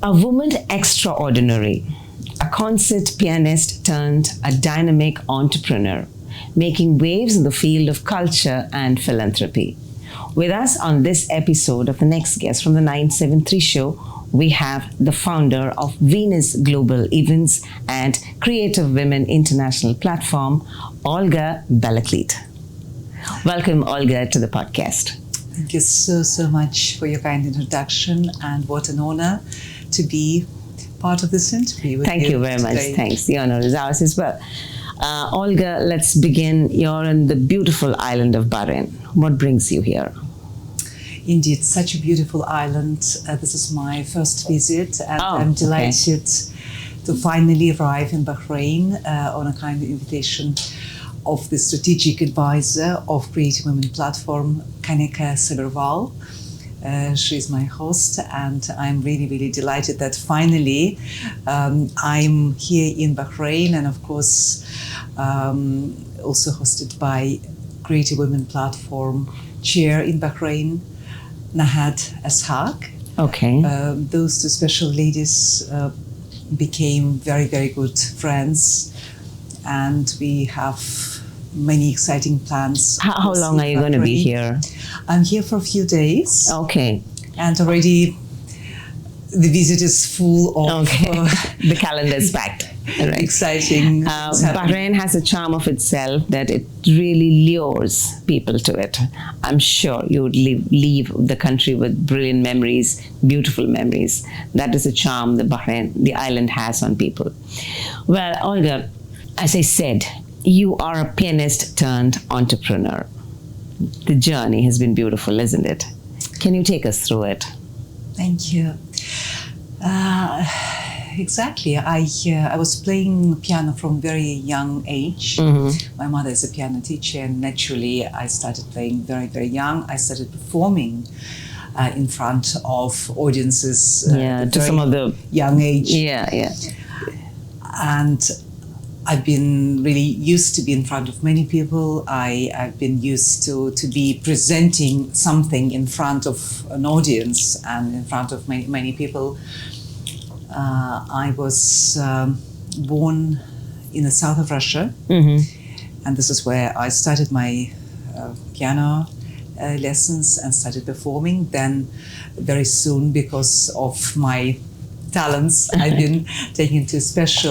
A woman extraordinary, a concert pianist turned a dynamic entrepreneur, making waves in the field of culture and philanthropy. With us on this episode of The Next Guest from the 973 show, we have the founder of Venus Global Events and Creative Women International Platform, Olga Balakleets. Welcome, Olga, to the podcast. Thank you so much for your kind introduction, and what an honor to be part of this interview with you. Thank you very much. Thanks. The honor is ours as well. Olga, let's begin. You're in the beautiful island of Bahrain. What brings you here? Indeed, such a beautiful island. This is my first visit, and I'm delighted to finally arrive in Bahrain on a kind of invitation of the strategic advisor of Creative Women Platform, Kanika Saberval. She's my host, and I'm really delighted that finally I'm here in Bahrain, and of course also hosted by Creative Women Platform chair in Bahrain, Nahad Ashaq. Okay. Those two special ladies became very good friends, and we have many exciting plans. How long are you going to be here? I'm here for a few days. Okay. And already the visit is full of... the calendar is packed. Right. Exciting. Bahrain has a charm of itself that it really lures people to it. I'm sure you would leave the country with brilliant memories, beautiful memories. That is a charm that Bahrain, the island, has on people. Well, Olga, as I said, you are a pianist turned entrepreneur. The journey has been beautiful, isn't it? Can you take us through it? Thank you. Exactly. I was playing piano from very young age. Mm-hmm. My mother is a piano teacher, and naturally I started playing very young. I started performing in front of audiences to some of the young age. Yeah. And I've been really used to be in front of many people. I've been used to be presenting something in front of an audience and in front of many people. I was born in the south of Russia, and this is where I started my piano lessons and started performing. Then very soon, because of my talents, I've been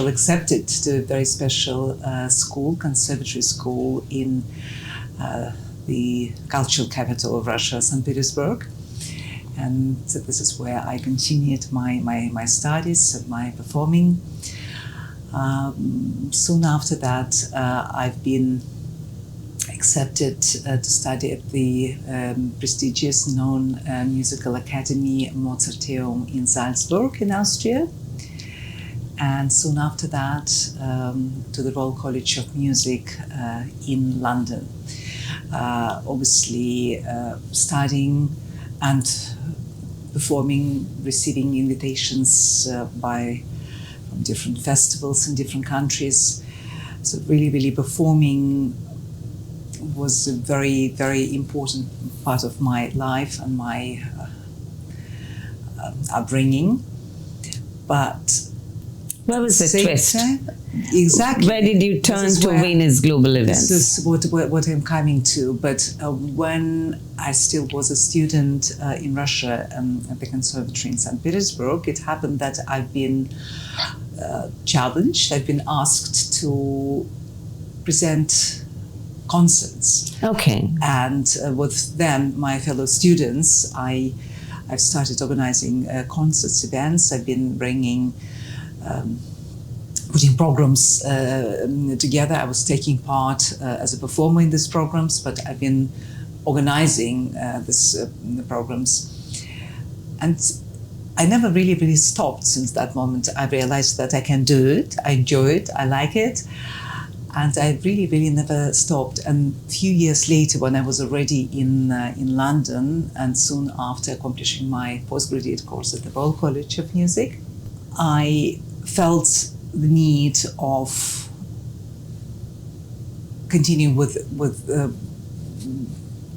accepted to a very special school, conservatory school in the cultural capital of Russia, St. Petersburg. And so this is where I continued my studies and my performing. Soon after that, I've been accepted to study at the prestigious known musical academy Mozarteum in Salzburg in Austria. And soon after that, to the Royal College of Music in London. Obviously, studying and performing, receiving invitations from different festivals in different countries. So really performing was a very important part of my life and my upbringing. But where was the twist? Exactly. Where did you turn to Venus Global Events? This is what I'm coming to. But when I still was a student in Russia at the conservatory in St. Petersburg, it happened that I've been challenged. I've been asked to present concerts. Okay. And with them, my fellow students, I've started organizing concerts, events. I've been bringing, putting programs together. I was taking part as a performer in these programs, but I've been organizing the programs. And I never really stopped since that moment. I realized that I can do it. I enjoy it. I like it. And I really never stopped. And a few years later, when I was already in London, and soon after accomplishing my postgraduate course at the Royal College of Music, I felt the need of continuing with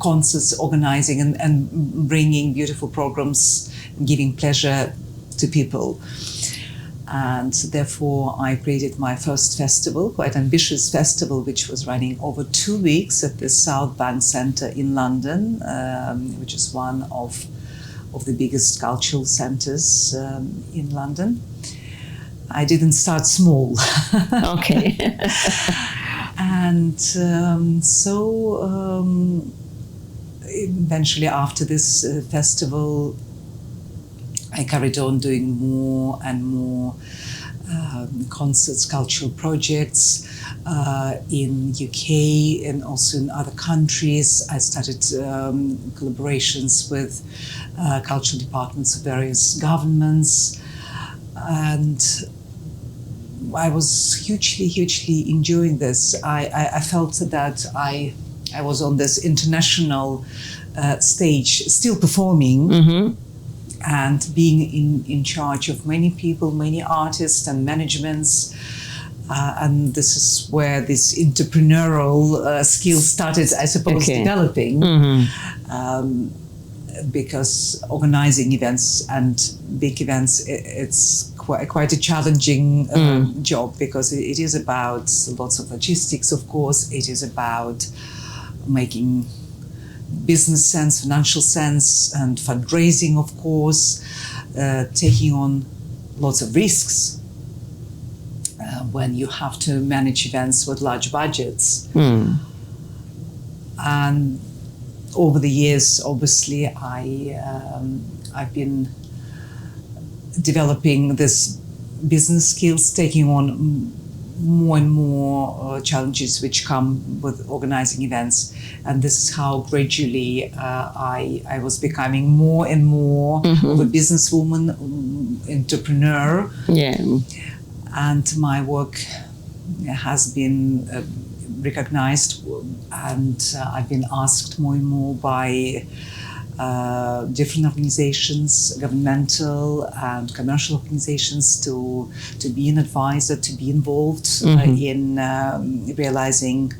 concerts, organizing and bringing beautiful programs, and giving pleasure to people. And therefore, I created my first festival, quite ambitious festival, which was running over 2 weeks at the South Bank Centre in London, which is one of the biggest cultural centres in London. I didn't start small. Okay. And eventually after this festival, I carried on doing more and more concerts, cultural projects in UK and also in other countries. I started collaborations with cultural departments of various governments, and I was hugely enjoying this. I felt that I was on this international stage, still performing, and being in charge of many people, many artists and managements. And this is where this entrepreneurial skills started, I suppose, developing. Because organizing events and big events, it's quite a challenging job, because it is about lots of logistics, of course. It is about making business sense, financial sense, and fundraising, of course, taking on lots of risks when you have to manage events with large budgets. And over the years, obviously, I've been developing this business skills, taking on more and more challenges which come with organizing events. And this is how gradually I was becoming more and more of a businesswoman, entrepreneur. Yeah. And my work has been recognized, and I've been asked more and more by different organizations, governmental and commercial organizations, to be an advisor, to be involved in realizing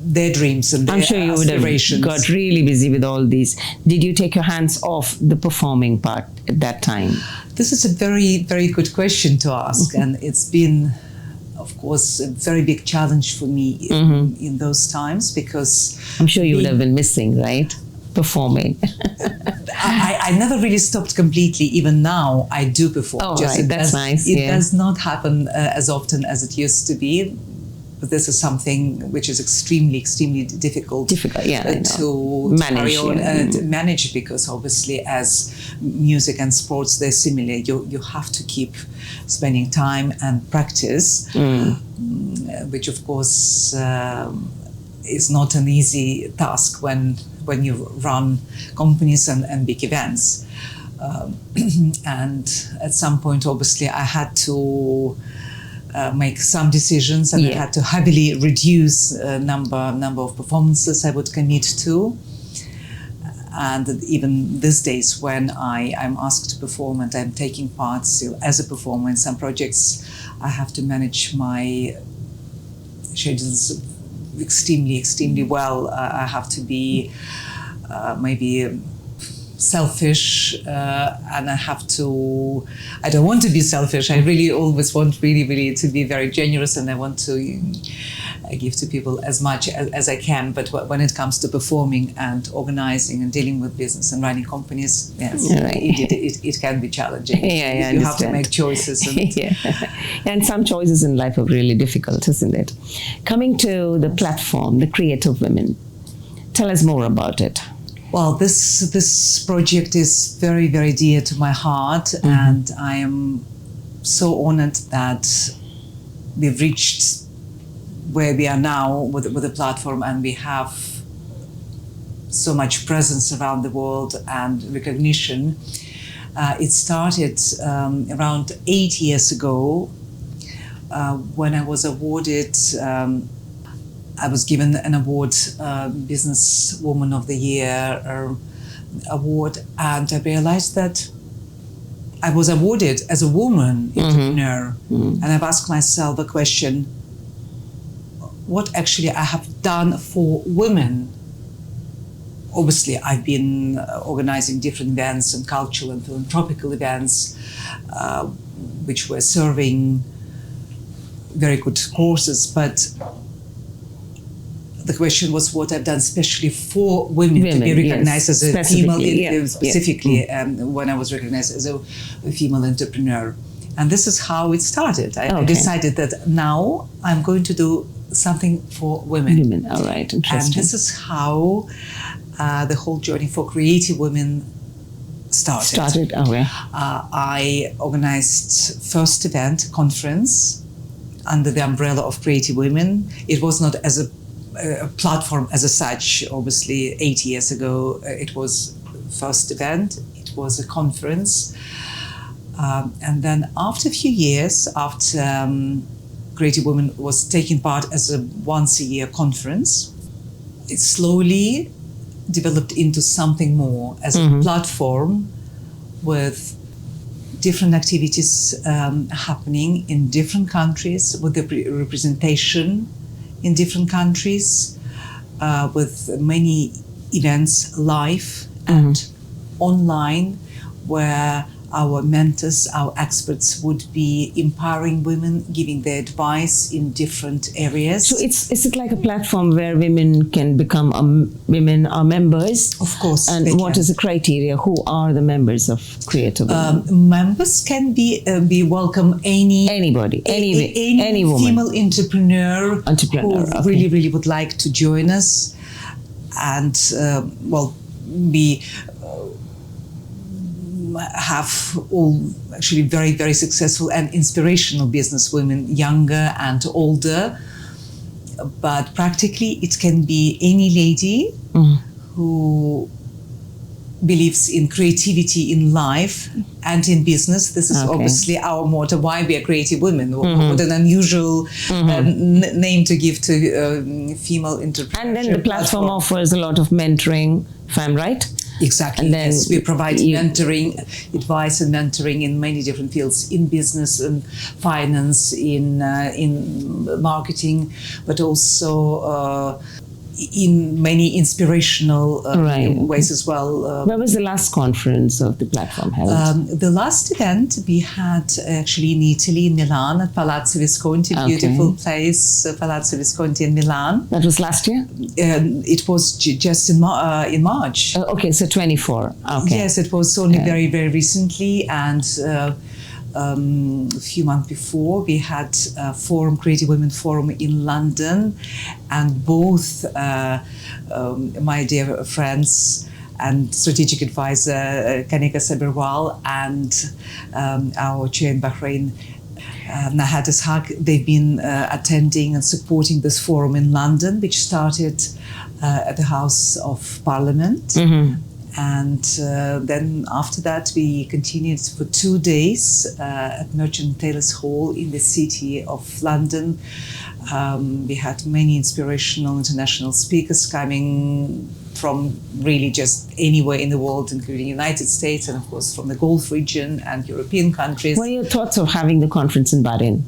their dreams and I'm their sure you would aspirations. have got really busy with all these. Did you take your hands off the performing part at that time? This is a very, very good question to ask, and it's been, of course, a very big challenge for me in those times, because I'm sure you would have been missing, right? Performing. I never really stopped completely. Even now, I do perform. Oh, right. That's nice. It does not happen as often as it used to be. But this is something which is extremely difficult to manage, manage, because obviously, as music and sports, they're similar. You have to keep spending time and practice, which of course is not an easy task when you run companies and big events. And at some point, obviously, I had to make some decisions, and I had to heavily reduce number of performances I would commit to. And even these days, when I'm asked to perform and I'm taking part still as a performer in some projects, I have to manage my schedules extremely well. I have to be maybe selfish, and I don't want to be selfish. I really always want really to be very generous, and I want to give to people as much as I can. But when it comes to performing and organizing and dealing with business and running companies, yes, it can be challenging. Yeah, you have to make choices. And and some choices in life are really difficult, isn't it? Coming to the platform, the Creative Women, tell us more about it. Well, this project is very dear to my heart, and I am so honored that we've reached where we are now with the platform, and we have so much presence around the world and recognition. It started around 8 years ago when I was awarded. I was given an award, Business Woman of the Year award, and I realized that I was awarded as a woman entrepreneur. And I've asked myself the question, what actually I have done for women obviously, I've been organizing different events and cultural and philanthropical events, which were serving very good causes. But the question was what I've done especially for women to be recognized as a female, specifically when I was recognized as a female entrepreneur. And this is how it started. I decided that now I'm going to do something for women. Women, all right, interesting. And this is how the whole journey for creative women started. Okay. I organized first event, conference, under the umbrella of Creative Women. It was not as a platform as such, obviously 8 years ago. It was first event, it was a conference. And then after a few years, after Creative Women was taking part as a once-a-year conference, it slowly developed into something more as a platform with different activities happening in different countries, with the representation in different countries, with many events live and online, where our mentors, our experts would be empowering women, giving their advice in different areas. So is it like a platform where women can become women are members? Of course. And what is the criteria? Who are the members of Creative Women? Members can be welcome anybody, any woman, female entrepreneur who really would like to join us, and we have all actually very, very successful and inspirational business women, younger and older. But practically it can be any lady who believes in creativity in life and in business. This is obviously our motto, why we are creative women. What an unusual name to give to female entrepreneurs. And then the platform offers a lot of mentoring, if I'm right? Exactly. And then we provide mentoring, advice and mentoring in many different fields, in business and finance, in marketing, but also in many inspirational ways as well. Where was the last conference of the platform held? The last event we had actually in Italy, in Milan, at Palazzo Visconti, beautiful place, Palazzo Visconti in Milan. That was last year? It was just in March. So 24. Okay. Yes, it was only very, very recently, and a few months before, we had a forum, Creative Women Forum in London, and both my dear friends and strategic advisor Kanika Sabirwal and our chair in Bahrain, Nahat Ishaq, they've been attending and supporting this forum in London, which started at the House of Parliament. And then after that, we continued for 2 days at Merchant Taylor's Hall in the city of London. We had many inspirational international speakers coming from really just anywhere in the world, including the United States and, of course, from the Gulf region and European countries. What are your thoughts of having the conference in Bahrain?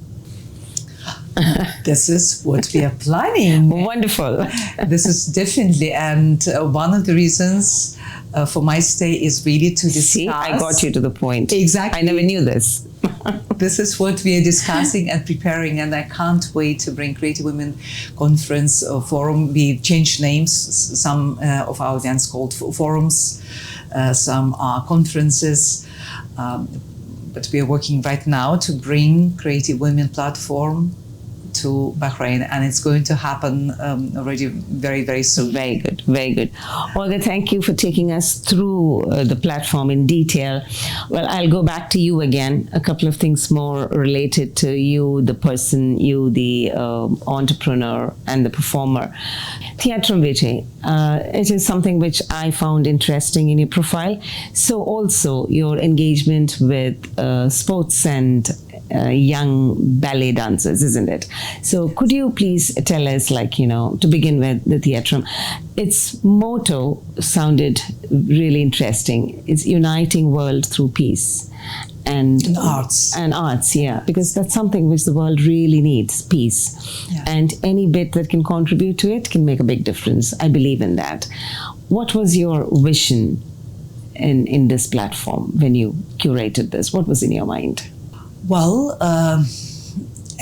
This is what we are planning. Wonderful. This is definitely, and one of the reasons for my stay is really to discuss. See, I got you to the point. Exactly. I never knew this. This is what we are discussing and preparing, and I can't wait to bring Creative Women Conference Forum. We've changed names. Some of our events called forums, some are conferences. But we are working right now to bring Creative Women platform to Bahrain, and it's going to happen already very, very soon. Very good, very good. Olga, thank you for taking us through the platform in detail. Well, I'll go back to you again. A couple of things more related to you, the person, you, the entrepreneur and the performer. Theatrum Vitae, it is something which I found interesting in your profile. So also your engagement with sports and young ballet dancers, isn't it? So could you please tell us, to begin with the Theatrum, its motto sounded really interesting. It's uniting world through peace. And arts. And arts, yeah, because that's something which the world really needs, peace. Yeah. And any bit that can contribute to it can make a big difference. I believe in that. What was your vision in this platform when you curated this? What was in your mind? Well,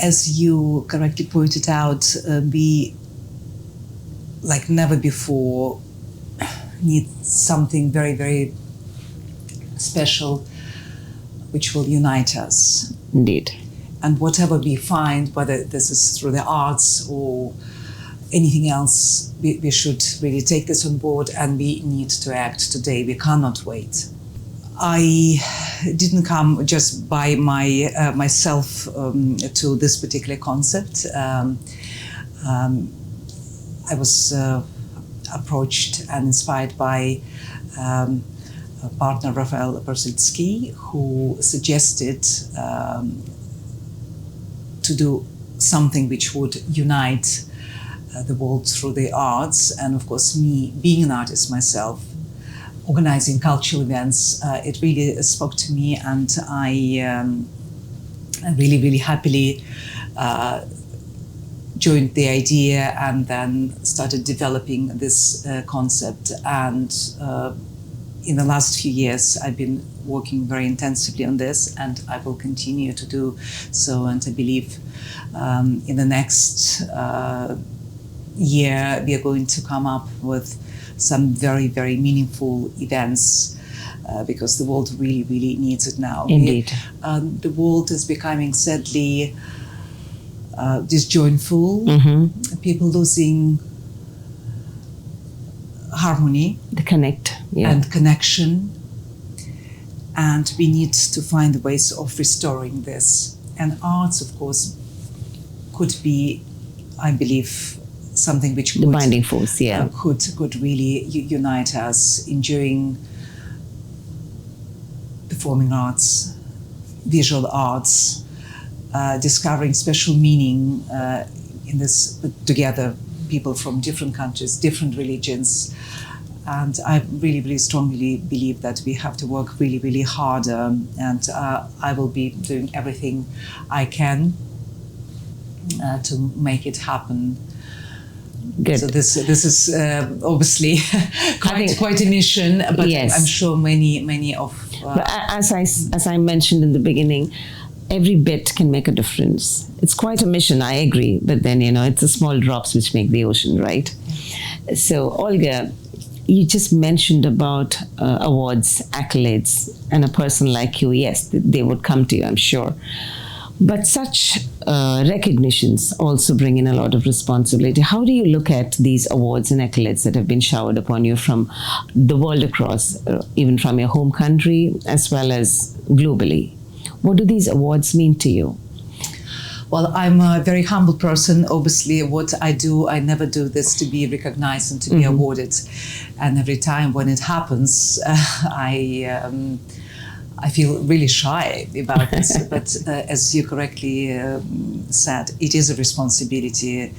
as you correctly pointed out, we, like never before, need something very, very special which will unite us. Indeed. And whatever we find, whether this is through the arts or anything else, we should really take this on board, and we need to act today. We cannot wait. I didn't come just by myself to this particular concept. I was approached and inspired by a partner, Rafael Persitsky, who suggested to do something which would unite the world through the arts. And of course, me being an artist myself, organizing cultural events, it really spoke to me, and I really, really happily joined the idea and then started developing this concept. And in the last few years, I've been working very intensively on this, and I will continue to do so. And I believe in the next year, we are going to come up with some very, very meaningful events because the world really, really needs it now. Indeed. The world is becoming sadly disjointful, people losing harmony, the connect, and connection, and we need to find ways of restoring this. And arts, of course, could be, I believe, something which the binding force, could really unite us, enjoying performing arts, visual arts, discovering special meaning in this, put together people from different countries, different religions. And I really, really strongly believe that we have to work really, really harder. And I will be doing everything I can to make it happen. Good. So this is obviously quite a mission, but yes. I'm sure many of. As I mentioned in the beginning, every bit can make a difference. It's quite a mission, I agree, but then it's the small drops which make the ocean, right? So Olga, you just mentioned about awards, accolades, and a person like you. Yes, they would come to you, I'm sure. But such recognitions also bring in a lot of responsibility. How do you look at these awards and accolades that have been showered upon you from the world across, even from your home country as well as globally? What do these awards mean to you? Well, I'm a very humble person. Obviously, what I do, I never do this to be recognized and to be awarded. And every time when it happens, I feel really shy about this. But as you correctly said, it is a responsibility.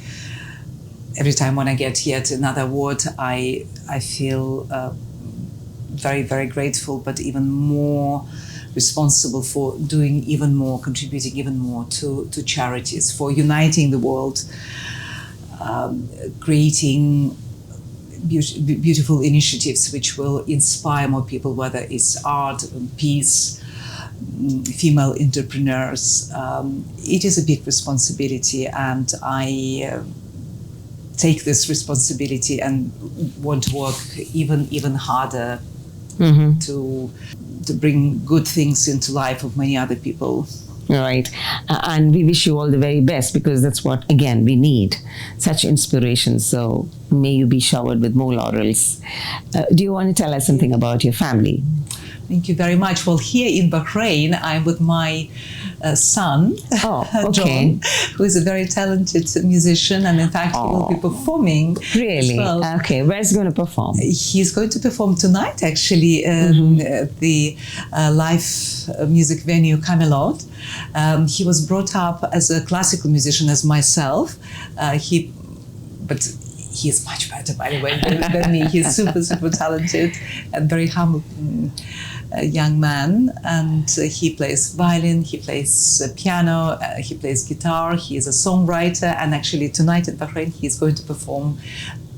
Every time when I get yet another award, I feel very, very grateful, but even more responsible for doing even more, contributing even more to charities, for uniting the world, creating beautiful initiatives which will inspire more people, whether it's art, peace, female entrepreneurs. It is a big responsibility, and I take this responsibility and want to work even harder to bring good things into life of many other people. Right. And we wish you all the very best, because that's what, again, we need, such inspiration. So may you be showered with more laurels. Do you want to tell us something about your family? Thank you very much. Well, here in Bahrain, I'm with my son, John, who is a very talented musician, and in fact, he will be performing. Really? As well. Okay. Where's he going to perform? He's going to perform tonight, actually, at the live music venue Camelot. He was brought up as a classical musician, as myself. But he is much better, by the way, than me. He's super, super talented and very humble young man. And he plays violin, he plays piano, he plays guitar. He is a songwriter. And actually tonight in Bahrain, he's going to perform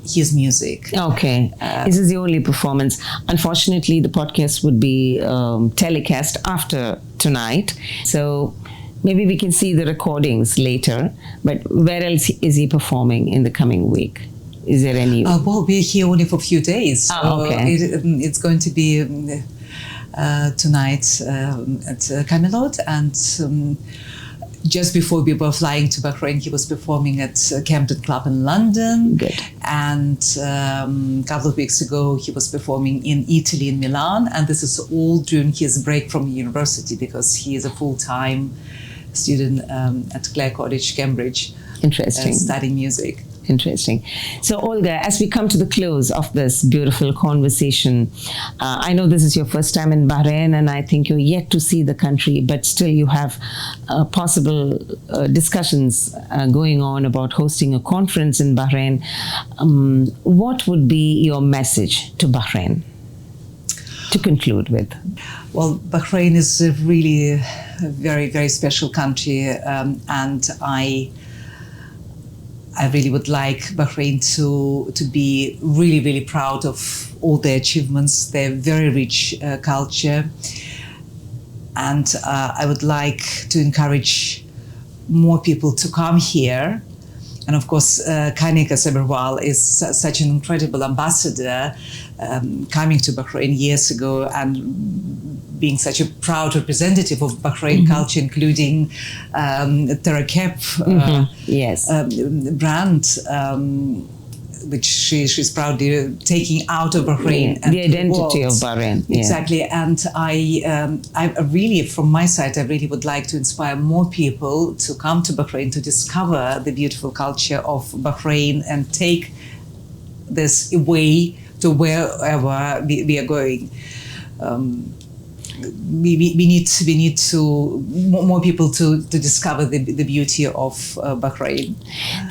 his music. Okay. This is the only performance. Unfortunately, the podcast would be telecast after tonight. So maybe we can see the recordings later. But where else is he performing in the coming week? Is there any? Well, we're here only for a few days. Okay. It's going to be tonight at Camelot, and just before we were flying to Bahrain, he was performing at Camden Club in London. Good. And a couple of weeks ago, he was performing in Italy, in Milan. And this is all during his break from university, because he is a full-time student at Clare College, Cambridge. Interesting. Studying music. Interesting. So, Olga, as we come to the close of this beautiful conversation, I know this is your first time in Bahrain, and I think you're yet to see the country, but still you have possible discussions going on about hosting a conference in Bahrain. What would be your message to Bahrain to conclude with? Well, Bahrain is a really very, very special country, and I really would like Bahrain to be really, really proud of all their achievements, their very rich culture. And I would like to encourage more people to come here. And of course, Kanika Sabirwal is such an incredible ambassador, coming to Bahrain years ago and being such a proud representative of Bahrain culture, including Terakep Yes. brand, which she's proudly taking out of Bahrain. And the identity of Bahrain. Yeah. Exactly. And I really, from my side, I really would like to inspire more people to come to Bahrain to discover the beautiful culture of Bahrain and take this away to wherever we are going. We need to more people to discover the beauty of Bahrain.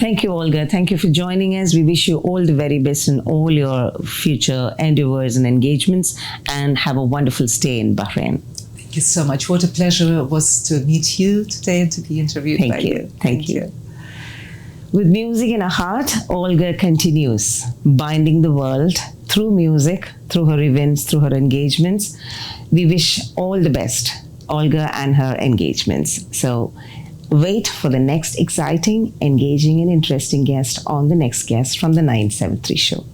Thank you, Olga. Thank you for joining us. We wish you all the very best in all your future endeavors and engagements, and have a wonderful stay in Bahrain. Thank you so much. What a pleasure it was to meet you today and to be interviewed by you. Thank you. With music in her heart, Olga continues binding the world through music, through her events, through her engagements. We wish all the best, Olga and her engagements. So wait for the next exciting, engaging and interesting guest on the next guest from the 973 show.